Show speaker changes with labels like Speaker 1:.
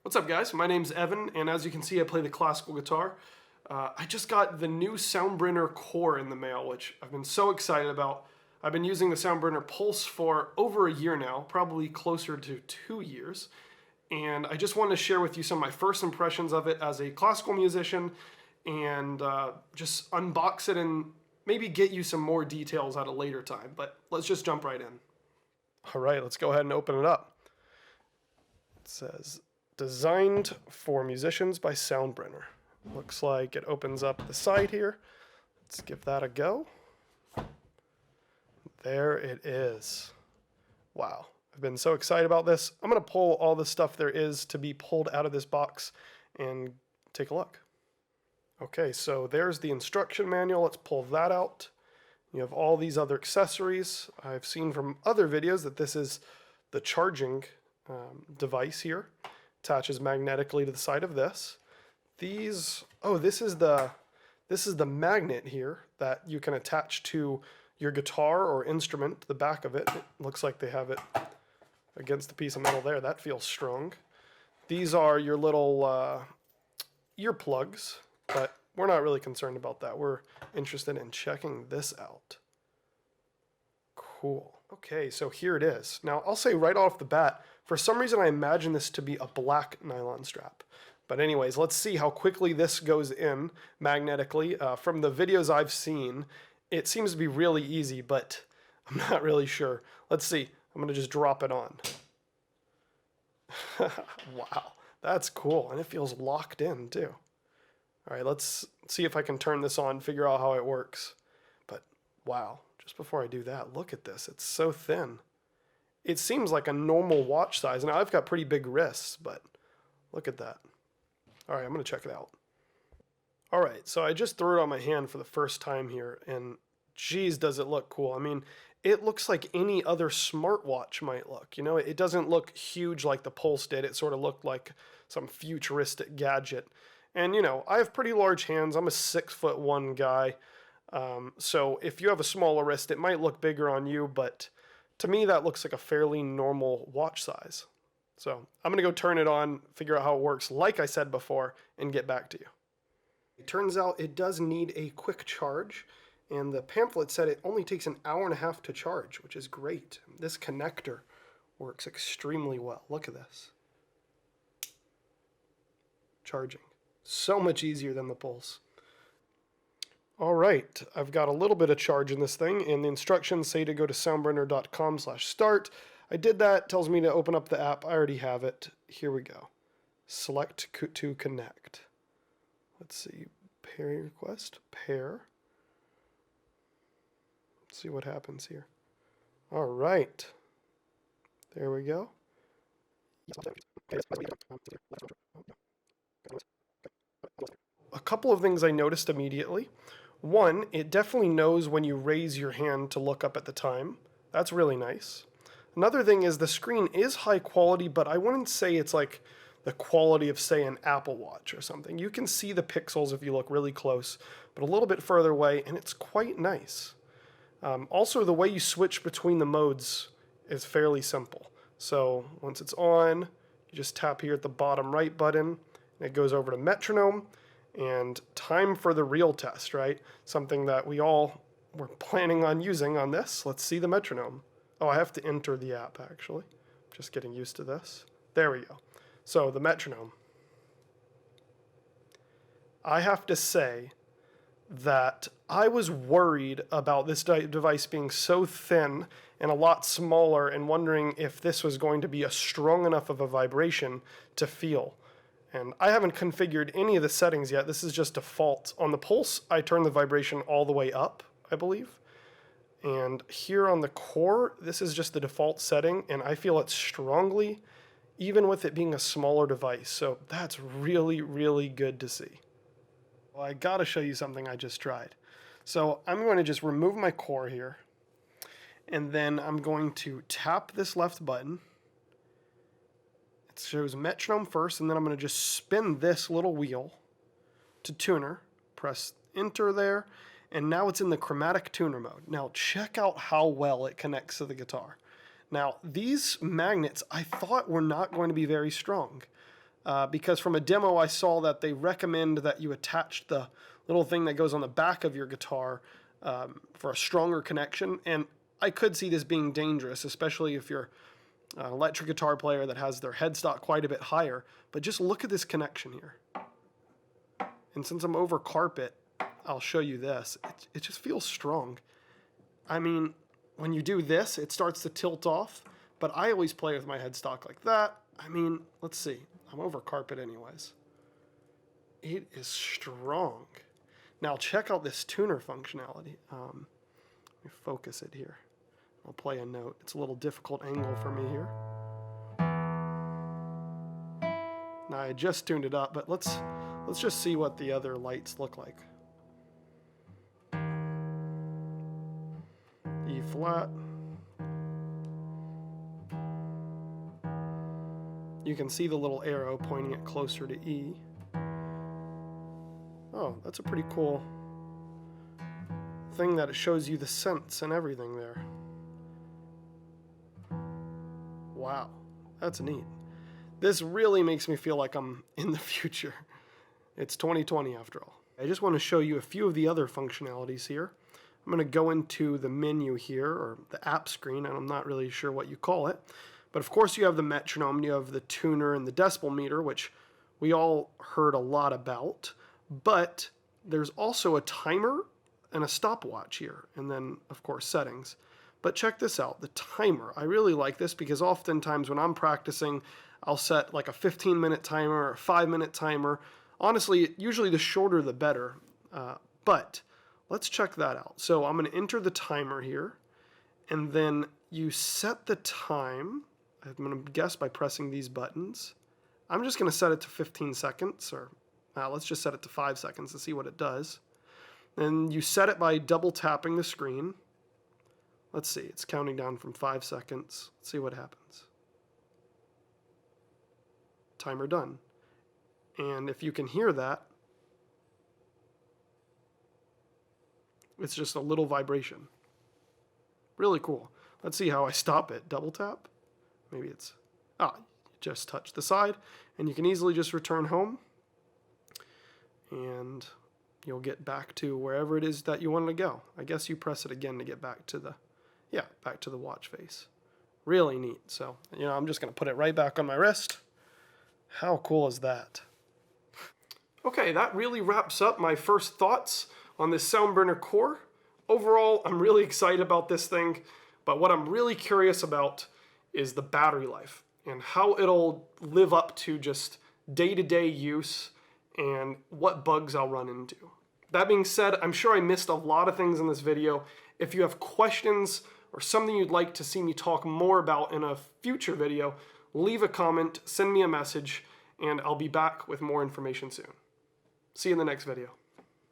Speaker 1: What's up, guys? My name's Evan, and as you can see, I play the classical guitar. I just got the new Soundbrenner Core in the mail, which I've been so excited about. I've been using the Soundbrenner Pulse for over a year now, probably closer to 2 years, and I just wanted to share with you some of my first impressions of it as a classical musician, and just unbox it and maybe get you some more details at a later time. But let's just jump right in. All right, let's go ahead and open it up. It says, designed for musicians by Soundbrenner. Looks like it opens up the side here. Let's give that a go. There it is. Wow, I've been so excited about this. I'm going to pull all the stuff there is to be pulled out of this box and take a look. Okay, so there's the instruction manual. Let's pull that out. You have all these other accessories. I've seen from other videos that this is the charging device here. Attaches magnetically to the side of this. This is the magnet here that you can attach to your guitar or instrument, the back of it. It looks like they have it against the piece of metal there. That feels strong. These are your little earplugs, but we're not really concerned about that. We're interested in checking this out. Cool. Okay, so here it is. Now, I'll say right off the bat, for some reason I imagine this to be a black nylon strap. But anyways, let's see how quickly this goes in magnetically. From the videos I've seen, it seems to be really easy, but I'm not really sure. Let's see. I'm going to just drop it on. Wow, that's cool. And it feels locked in, too. All right, let's see if I can turn this on, figure out how it works. But wow, just before I do that, look at this. It's so thin. It seems like a normal watch size. Now, I've got pretty big wrists, but look at that. All right, I'm going to check it out. All right, so I just threw it on my hand for the first time here, and geez, does it look cool. I mean, it looks like any other smartwatch might look. You know, it doesn't look huge like the Pulse did. It sort of looked like some futuristic gadget. And, you know, I have pretty large hands. I'm a 6'1" guy. So if you have a smaller wrist, it might look bigger on you, but to me, that looks like a fairly normal watch size. So I'm going to go turn it on, figure out how it works, like I said before, and get back to you. It turns out it does need a quick charge, and the pamphlet said it only takes an hour and a half to charge, which is great. This connector works extremely well. Look at this. Charging. So much easier than the Pulse. All right, I've got a little bit of charge in this thing, and the instructions say to go to soundbrenner.com/start. I did that. Tells me to open up the app. I already have it. Here we go. Select to connect. Let's see. Pairing request. Pair. Let's see what happens here. All right. There we go. A couple of things I noticed immediately. One, it definitely knows when you raise your hand to look up at the time. That's really nice. Another thing is the screen is high quality, but I wouldn't say it's like the quality of, say, an Apple Watch or something. You can see the pixels if you look really close, but a little bit further away, and it's quite nice. Also, the way you switch between the modes is fairly simple. So once it's on, you just tap here at the bottom right button, and it goes over to Metronome. And time for the real test, right? Something that we all were planning on using on this. Let's see the metronome. Oh, I have to enter the app, actually. Just getting used to this. There we go. So the metronome. I have to say that I was worried about this device being so thin and a lot smaller and wondering if this was going to be a strong enough of a vibration to feel. And I haven't configured any of the settings yet. This is just default. On the Pulse, I turn the vibration all the way up, I believe. And here on the Core, this is just the default setting, and I feel it strongly, even with it being a smaller device. So that's really, really good to see. Well, I gotta show you something I just tried. So I'm going to just remove my Core here, and then I'm going to tap this left button. It shows metronome first, and then I'm going to just spin this little wheel to tuner. Press enter there, and now it's in the chromatic tuner mode. Now check out how well it connects to the guitar. Now these magnets I thought were not going to be very strong. because from a demo I saw that they recommend that you attach the little thing that goes on the back of your guitar for a stronger connection, and I could see this being dangerous, especially if you're an electric guitar player that has their headstock quite a bit higher. But just look at this connection here. And since I'm over carpet, I'll show you this. It just feels strong. I mean, when you do this, it starts to tilt off, but I always play with my headstock like that. I mean, let's see. I'm over carpet anyways. It is strong. Now check out this tuner functionality. Let me focus it here. I'll play a note. It's a little difficult angle for me here. Now I just tuned it up, but let's just see what the other lights look like. E flat. You can see the little arrow pointing it closer to E. Oh, that's a pretty cool thing that it shows you the cents and everything there. Wow, that's neat. This really makes me feel like I'm in the future. It's 2020 after all. I just want to show you a few of the other functionalities here. I'm going to go into the menu here, or the app screen, and I'm not really sure what you call it. But of course you have the metronome, you have the tuner and the decibel meter, which we all heard a lot about. But there's also a timer and a stopwatch here, and then of course settings. But check this out, the timer. I really like this because oftentimes when I'm practicing, I'll set like a 15-minute timer or a 5-minute timer. Honestly, usually the shorter the better, but let's check that out. So I'm going to enter the timer here, and then you set the time. I'm going to guess by pressing these buttons. I'm just going to set it to 15 seconds, or let's just set it to 5 seconds to see what it does. Then you set it by double tapping the screen. Let's see, it's counting down from 5 seconds. Let's see what happens. Timer done. And if you can hear that, it's just a little vibration. Really cool. Let's see how I stop it. Double tap. Maybe it's, you just touch the side, and you can easily just return home, and you'll get back to wherever it is that you wanted to go. I guess you press it again to get back to the, back to the watch face. Really neat. So, I'm just going to put it right back on my wrist. How cool is that? Okay, that really wraps up my first thoughts on this Soundbrenner Core. Overall, I'm really excited about this thing, but what I'm really curious about is the battery life and how it'll live up to just day-to-day use and what bugs I'll run into. That being said, I'm sure I missed a lot of things in this video. If you have questions or something you'd like to see me talk more about in a future video, leave a comment, send me a message, and I'll be back with more information soon. See you in the next video.